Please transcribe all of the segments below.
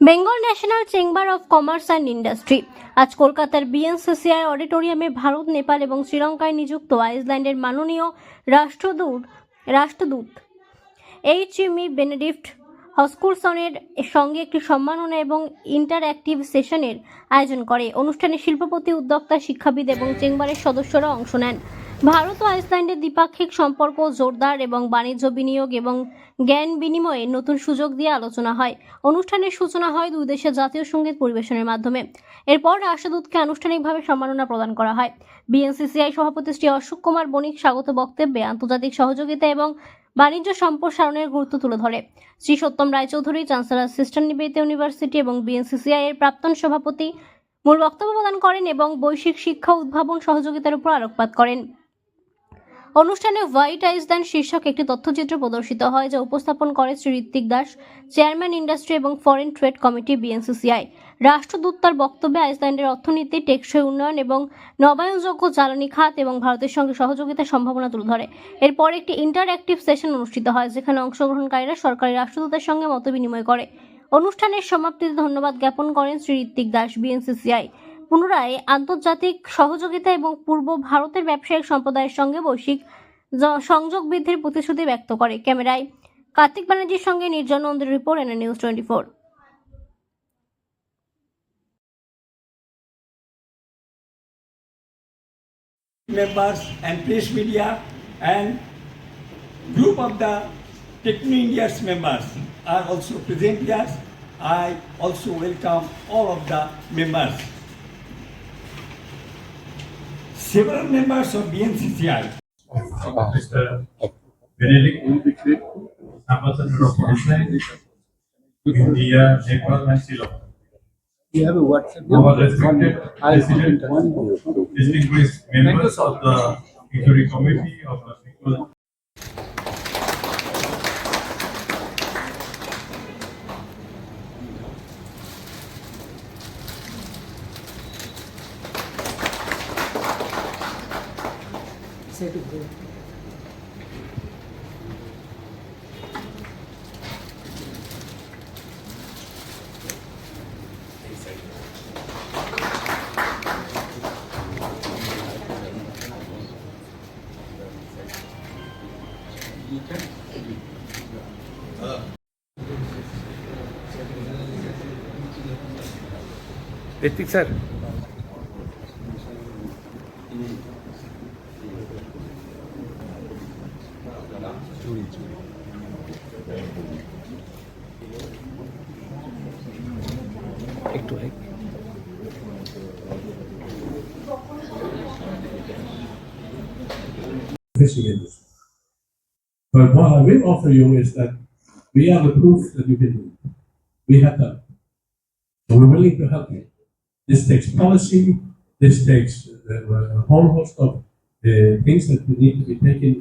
Bengal national chamber of commerce and industry আজ কলকাতার বিএনসিসিআই অডিটোরিয়ামে ভারত, নেপাল এবং শ্রীলঙ্কায় নিযুক্ত আইসল্যান্ডের মাননীয় রাষ্ট্রদূত এইচ.এম.ই. বেনেডিক্ট হস্কুরসনের সঙ্গে একটি সম্মাননা এবং ইন্টারঅ্যাক্টিভ সেশনের আয়োজন করে। অনুষ্ঠানে শিল্পপতি, উদ্যোক্তা, শিক্ষাবিদ এবং চেম্বারের সদস্যরা অংশ নেন। ভারত ও আইসল্যান্ডের দ্বিপাক্ষিক সম্পর্ক জোরদার এবং বাণিজ্য, বিনিয়োগ এবং জ্ঞান বিনিময়ে নতুন সুযোগ দিয়ে আলোচনা হয়। অনুষ্ঠানের সূচনা হয় দুই দেশের জাতীয় সঙ্গীত পরিবেশনের মাধ্যমে। এরপর রাষ্ট্রদূতকে আনুষ্ঠানিকভাবে সম্মাননা প্রদান করা হয়। বিএনসিসিআই সভাপতি শ্রী অশোক কুমার বণিক স্বাগত বক্তব্যে আন্তর্জাতিক সহযোগিতা এবং বাণিজ্য সম্প্রসারণের গুরুত্ব তুলে ধরে। Shri Satyam Raychaudhuri, chancellor assistant Nivedita university এবং বিএনসিসিআই এর প্রাক্তন সভাপতি মূল বক্তব্য প্রদান করেন এবং বৈশ্বিক শিক্ষা উদ্ভাবন সহযোগিতার উপর আলোকপাত করেন। অনুষ্ঠানে হোয়াইট আইসল্যান্ড শীর্ষক একটি তথ্যচিত্র প্রদর্শিত হয়, যা উপস্থাপন করে শ্রী ঋত্বিক দাস, চেয়ারম্যান ইন্ডাস্ট্রি এবং ফরেন ট্রেড কমিটি, বিএনসিসিআই। রাষ্ট্রদূত তার বক্তব্যে আইসল্যান্ডের অর্থনীতি, টেকসই উন্নয়ন এবং নবায়নযোগ্য জ্বালানি খাত এবং ভারতের সঙ্গে সহযোগিতার সম্ভাবনা তুলে ধরে। এরপর একটি ইন্টারঅ্যাক্টিভ সেশন অনুষ্ঠিত হয়, যেখানে অংশগ্রহণকারীরা সরকারি রাষ্ট্রদূতের সঙ্গে মতবিনিময় করে। অনুষ্ঠানের সমাপ্তিতে ধন্যবাদ জ্ঞাপন করেন শ্রী ঋত্বিক দাস। বিএনসিসিআই পুনরায় আন্তর্জাতিক সহযোগিতা এবং পূর্ব ভারতের ব্যবসায়িক সম্প্রদায়ের সঙ্গে বৈশ্বিক সংযোগ বৃদ্ধির প্রতিশ্রুতি ব্যক্ত করে। ক্যামেরায় কার্তিক ব্যানার্জির সঙ্গে নির্জন নন্দের report, NA news 24। members and press media and group of the Techno India's members are also present here. I also welcome all of the members. Several members of BNCCI. Mr. Benedict will be great ambassador of Iceland, India, Nepal, and Sri Lanka. You have a WhatsApp Our group? respected president, distinguished members of the Executive Committee of the People. Say to go. Ritwik sir, একটু fishing industry. But what I will offer you is that we are the proof that you can do it. We have done. So we're willing to help you. This takes policy. This takes a whole host of things that need to be taken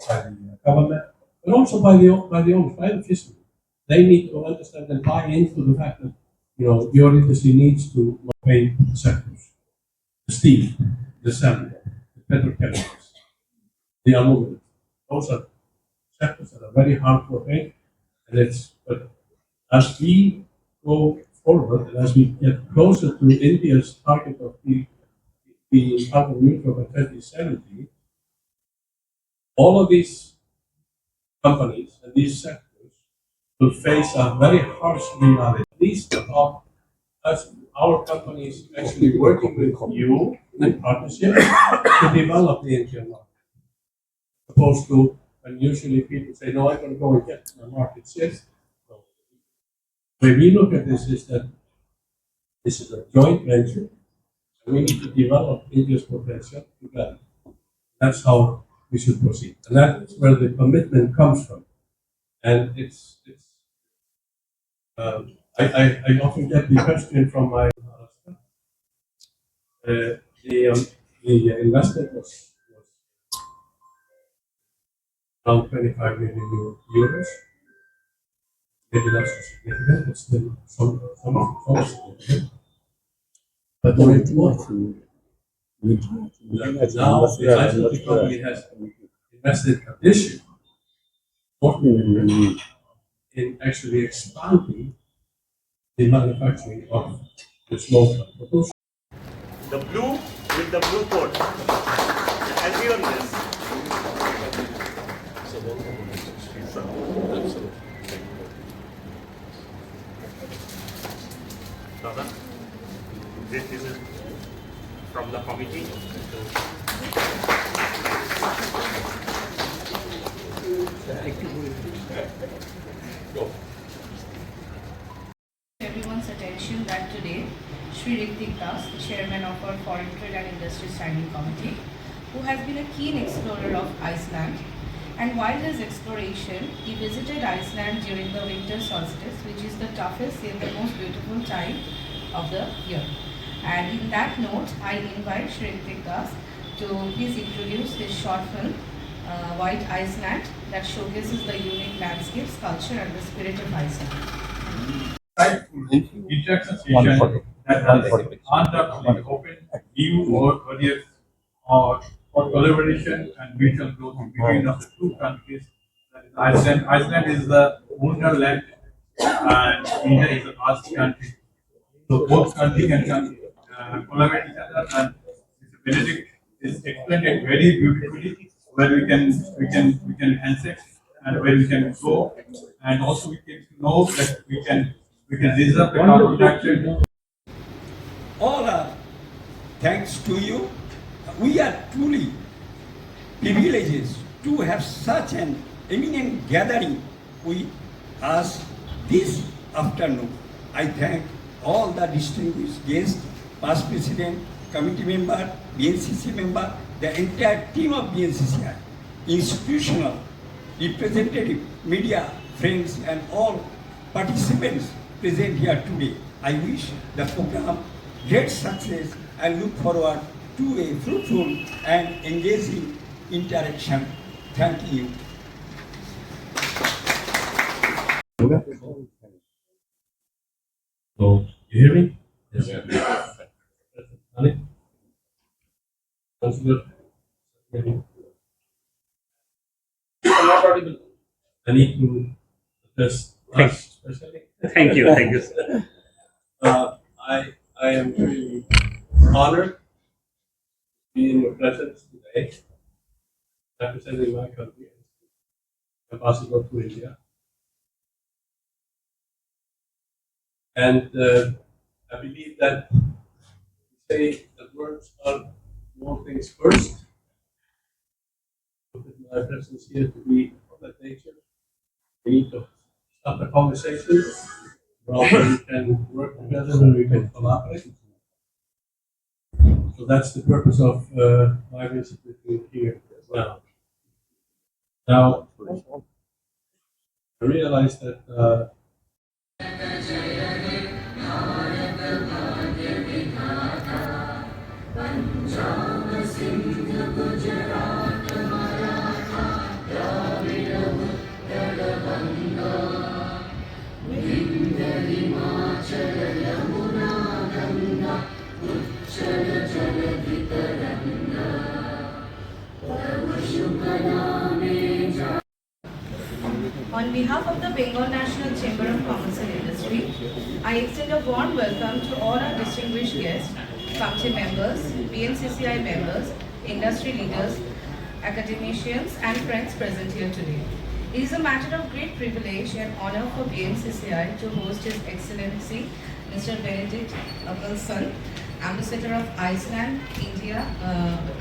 by the government, but also by the owners, by the fishermen. They need to understand and buy into the fact that your industry needs to pay the sectors, the steel, the sand, the petrochemicals, the aluminum. Those are sectors that are very hard to obey, and but as we go forward and as we get closer to India's target of being carbon neutral by 2070, all of these companies and these sectors will face a very harsh reality. At least as our companies actually working with you in partnership to develop the Indian market, opposed to when usually people say, no, I'm going to go and get my market share. The way we look at this is that this is a joint venture, and we need to develop India's potential together. That's how we should proceed, and that's where the commitment comes from. And I often get the question from my the investment was around 25 million euros. Maybe not so significant, but still some significant. But more important, now the ICT company has invested additional 40 million in actually expanding the manufacturing of the smoke proposal. The blue with the blue coat. I'll be on this. Dada, this is from the committee. Everyone's attention that today, Shri Ritik Das, the chairman of our Foreign Trade and Industry Standing Committee, who has been a keen explorer of Iceland, and while his exploration, he visited Iceland during the winter solstice, which is the toughest yet the most beautiful time of the year. And in that note, I invite Shri Ritik Das to please introduce his short film, White Iceland, that showcases the unique landscapes, culture, and the spirit of Iceland. Interaction session that has undoubtedly opened new areas for collaboration and mutual growth between the two countries. That is Iceland. Iceland is the wonderland and India is a vast country. So both countries can collaborate each other, and Mr. Benedict is explained it very beautifully where we can handshake and where we can go, and also we can know that we can reserve the carbon dioxide. All are thanks to you. We are truly privileged to have such an eminent gathering with us this afternoon. I thank all the distinguished guests, past president, committee member, BNCC member, the entire team of BNCCI, institutional, representative, media, friends, and all participants present here today. I wish the program great success and look forward to a fruitful and engaging interaction. Thank you. So, you hear me? Yes. Ali? Councillor? I need to address us especially. Thank you, thank you, sir. I am really honored to be in your presence today, representing my country as ambassador to India. And I believe that we say that words are more things first. With my presence here to be of that nature, we need to start the conversation. Rather, we can work together and we can collaborate. So that's the purpose of my visit with you here as well. Now, I realize that On behalf of the Bengal National Chamber of Commerce and Industry, I extend a warm welcome to all our distinguished guests, committee members, BNCCI members, industry leaders, academicians, and friends present here today. It is a matter of great privilege and honor for BNCCI to host His Excellency Mr. Benedict Appelson, Ambassador of Iceland,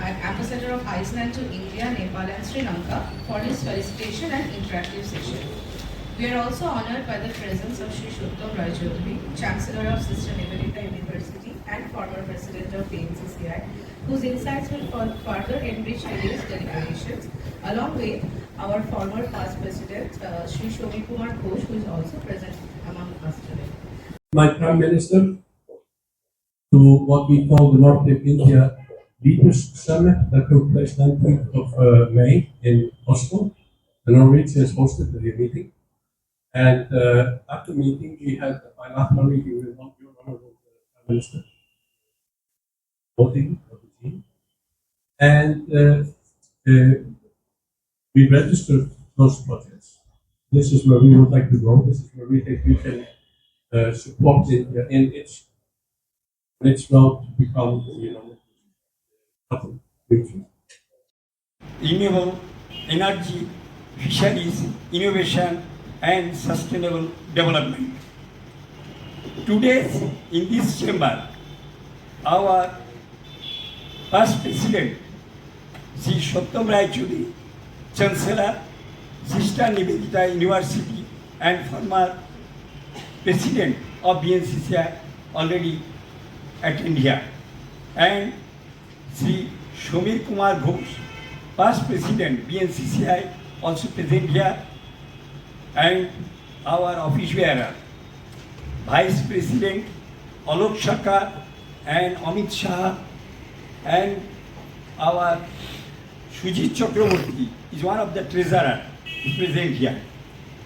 Ambassador of Iceland to India, Nepal, and Sri Lanka, for his felicitation and interactive session. We are also honored by the presence of Shri Shuttam Roy Chaudhary, Chancellor of Sister Nivedita University and former President of BNCCI, whose insights will further enrich today's deliberations, along with our former past President, Shri Shomi Kumar Ghosh, who is also present among us today. my Prime Minister, to what we call the Nordic India Leaders Summit that took place 19th of May in Oslo. The Norwegians hosted the meeting. And at the meeting, we had a bilateral meeting with your Honorable Prime Minister, voting of the team. And we registered those projects. This is where we would like to go. This is where we think we can support it in its road to become, future. renewable energy, fisheries, innovation, and sustainable development. Today, in this chamber, our past president, Sri Shottam Rai Chudi, Chancellor, Sister Nivedita University, and former president of BNCCI already attend here. And Sri Shomir Kumar Ghosh, past president BNCCI, also present here. And our office bearer, Vice President Alok Shaka and Amit Shah, and our Sujit Chakraborty is one of the treasurer, is present here.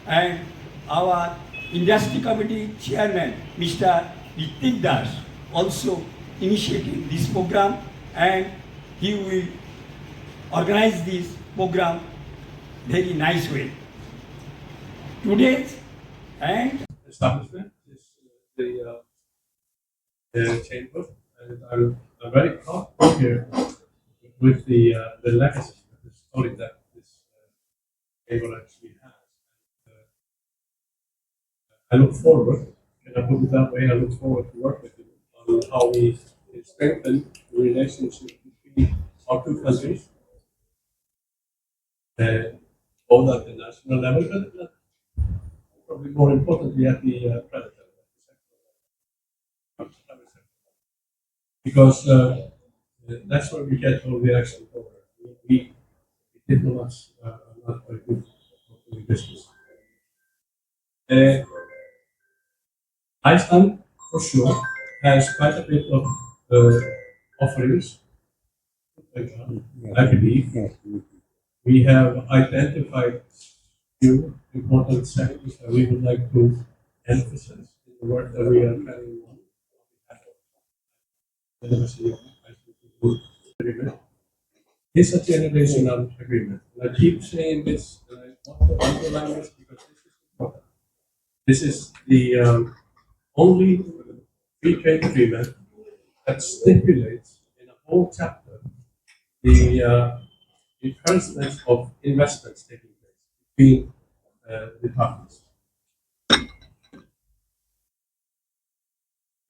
And our industry committee chairman, Mr. Ritik Das, also initiated this program, and he will organize this program very nice way. Today's and Establishment is the chamber, and I'm very proud to be here with the legacy, the story that this chamber actually has. I look forward, and I put it that way, I look forward to work with you on how we strengthen the relationship between our two countries, both at the national level, but probably more importantly at the private level. Because that's where we get all the action over. We diplomats are not very good at doing business. Iceland, for sure, has quite a bit of offerings. I believe we have identified few important sectors that we would like to emphasize in the work that we are carrying on. The University of Iceland Agreement is a generational agreement. And I keep saying this, and I want to underline this because this is important. This is the only free trade agreement that stipulates in a whole chapter the encouragement of investments taking place between the partners.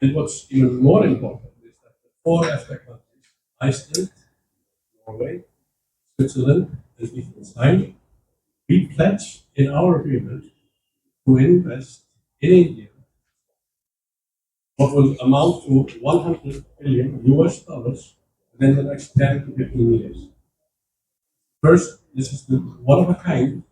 And what's even more important is that the four EFTA countries, Iceland, Norway, Switzerland, and Liechtenstein, we pledge in our agreement to invest in India what will amount to $100 billion within the next 10 to 15 years. First, this is the one of a kind.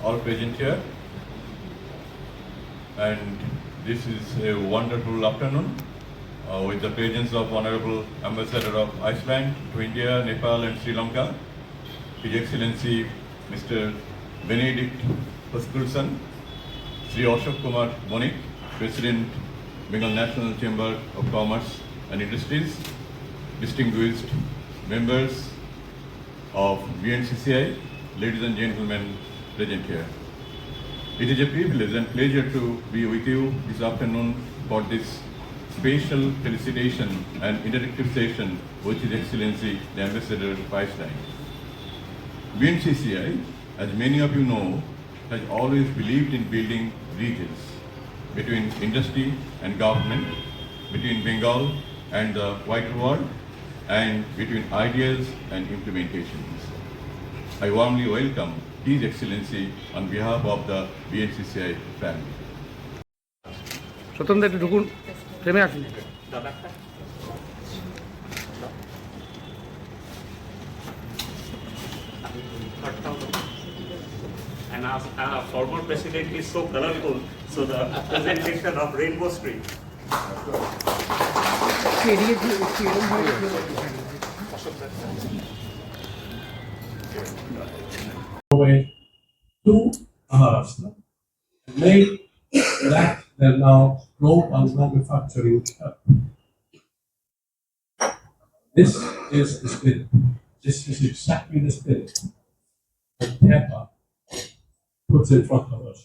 All present here, and this is a wonderful afternoon with the presence of Honorable Ambassador of Iceland to India, Nepal and Sri Lanka, His Excellency Mr. Benedict Pasculson, Sri Ashok Kumar Bonik, President, Bengal National Chamber of Commerce and Industries, distinguished members of BNCCI, ladies and gentlemen present here. It is a privilege and pleasure to be with you this afternoon for this special felicitation and interactive session with His Excellency the Ambassador of Iceland. BNCCI, as many of you know, has always believed in building bridges between industry and government, between Bengal and the wider world, and between ideas and implementations. I warmly welcome His Excellency on behalf of the BNCCI family. স্বতন্ত্র একটু ঢুকুন ফ্রেমে আসুন And our former president is so colorful, so the presentation of rainbow street. একটু এদিকে একটু এরকম ভাবে Away to Maharashtra and made that their now global manufacturing hub. This is the spirit. This is exactly the spirit that TEPA puts in front of us.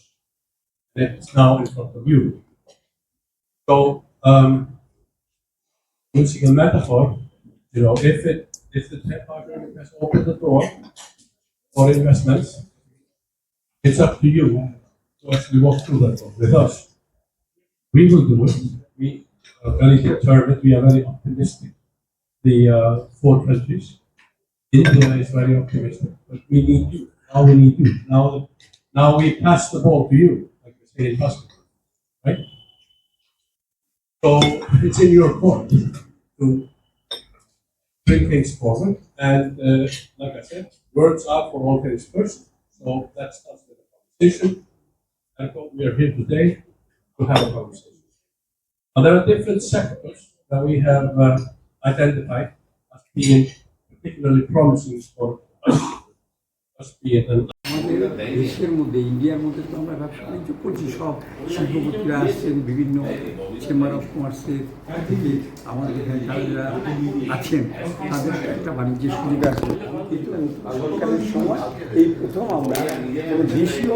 It's now in front of you. So, using a metaphor, if the TEPA agreement has opened the door for investments, it's up to you to actually walk through that door with us. We will do it. We are very determined. We are very optimistic. The four countries. India is very optimistic, but we need you. Now we need you. Now we pass the ball to you, like we say in basketball, right? So it's in your court to bring things forward, and like I said, words are for all things first. So that starts with a conversation, and we are here today to have a conversation. Now, there are different sectors that we have identified as being particularly promising for us being an আমাদের দেশের মধ্যে ইন্ডিয়ার মধ্যে তো আমরা ব্যবসা বাণিজ্য করছি, সব শিল্পপতিরা আসছেন বিভিন্ন চেম্বার অফ কমার্সের থেকে, আমাদের এখানে যারা আছেন তাদের একটা বাণিজ্যের সুবিধা আছে। কিন্তু সরকারের সময় এই প্রথম আমরা দেশীয়